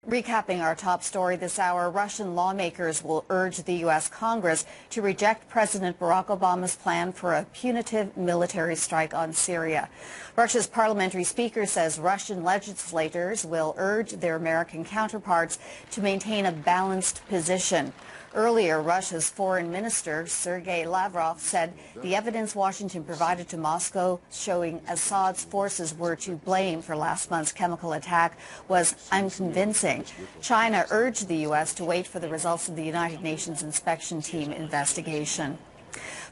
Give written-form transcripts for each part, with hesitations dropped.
Recapping our top story this hour, Russian lawmakers will urge the U.S. Congress to reject President Barack Obama's plan for a punitive military strike on Syria. Russia's parliamentary speaker says Russian legislators will urge their American counterparts to maintain a balanced position. Earlier, Russia's foreign minister, Sergei Lavrov, said the evidence Washington provided to Moscow showing Assad's forces were to blame for last month's chemical attack was unconvincing. China urged the U.S. to wait for the results of the United Nations inspection team investigation.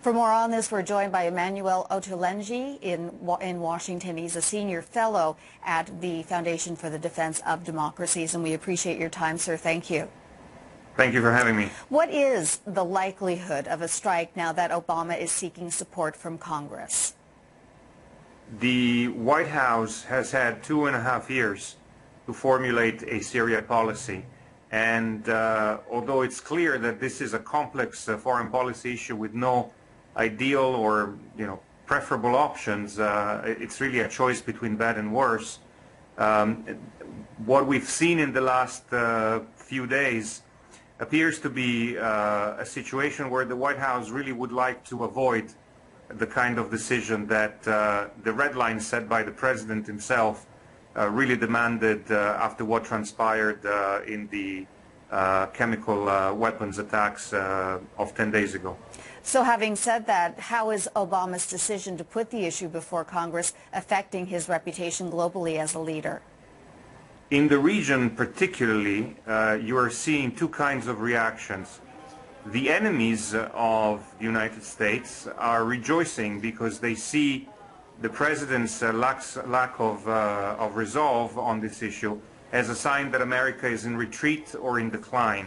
For more on this, we're joined by Emanuele Ottolenghi in Washington. He's a senior fellow at the Foundation for the Defense of Democracies, and we appreciate your time, sir. Thank you. Thank you for having me. What is the likelihood of a strike now that Obama is seeking support from Congress? The White House has had 2.5 years to formulate a Syria policy. And although it's clear that this is a complex foreign policy issue with no ideal or preferable options, it's really a choice between bad and worse. What we've seen in the last few days appears to be a situation where the White House really would like to avoid the kind of decision that the red line set by the President himself really demanded after what transpired in the chemical weapons attacks of 10 days ago. So having said that, how is Obama's decision to put the issue before Congress affecting his reputation globally as a leader? In the region particularly, you are seeing two kinds of reactions. The enemies of the United States are rejoicing because they see the President's lack of resolve on this issue as a sign that America is in retreat or in decline.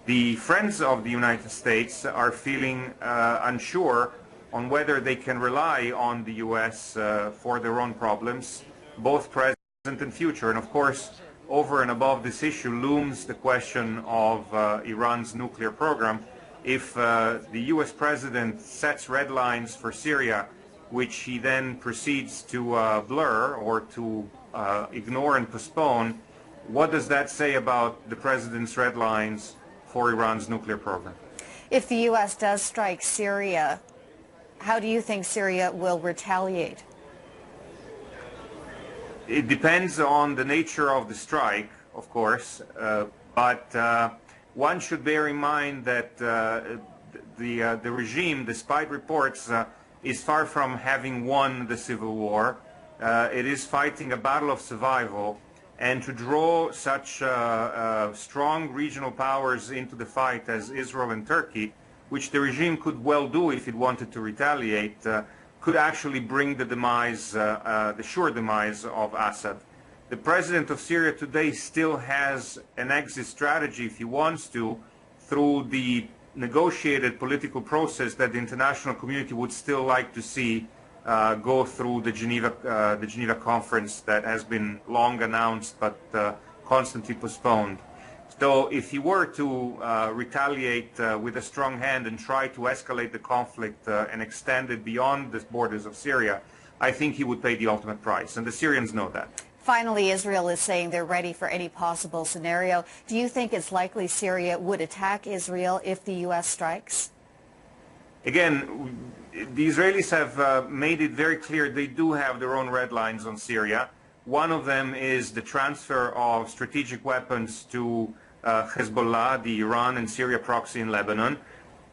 The friends of the United States are feeling unsure on whether they can rely on the U.S. For their own problems, both present and future. And of course, over and above this issue looms the question of Iran's nuclear program. If the U.S. President sets red lines for Syria, which he then proceeds to blur or to ignore and postpone, what does that say about the President's red lines for Iran's nuclear program? If the U.S. does strike Syria, how do you think Syria will retaliate? It depends on the nature of the strike, of course, but one should bear in mind that the regime, despite reports, is far from having won the civil war. It is fighting a battle of survival, and to draw such strong regional powers into the fight as Israel and Turkey, which the regime could well do if it wanted to retaliate, could actually bring the demise, the sure demise of Assad. The president of Syria today still has an exit strategy, if he wants to, through the negotiated political process that the international community would still like to see go through the Geneva conference that has been long announced but constantly postponed. So if he were to retaliate with a strong hand and try to escalate the conflict and extend it beyond the borders of Syria, I think he would pay the ultimate price, and the Syrians know that. Finally, Israel is saying they're ready for any possible scenario. Do you think it's likely Syria would attack Israel if the U.S. strikes? Again, the Israelis have made it very clear they do have their own red lines on Syria. One of them is the transfer of strategic weapons to Hezbollah, the Iran and Syria proxy in Lebanon.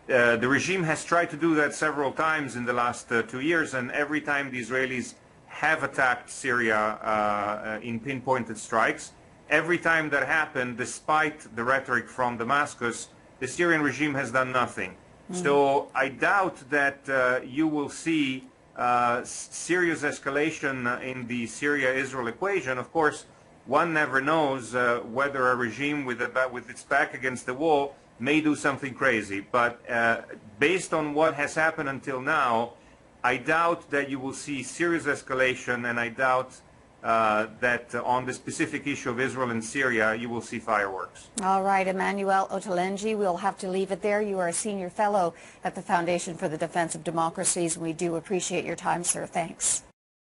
The regime has tried to do that several times in the last 2 years, and every time the Israelis have attacked Syria in pinpointed strikes, every time that happened, despite the rhetoric from Damascus, the Syrian regime has done nothing. So I doubt that you will see serious escalation in the Syria-Israel equation. Of course, one never knows whether a regime with its back against the wall may do something crazy. But based on what has happened until now, I doubt that you will see serious escalation, and I doubt that on the specific issue of Israel and Syria, you will see fireworks. All right, Emanuele Ottolenghi, we'll have to leave it there. You are a senior fellow at the Foundation for the Defense of Democracies, and we do appreciate your time, sir. Thanks.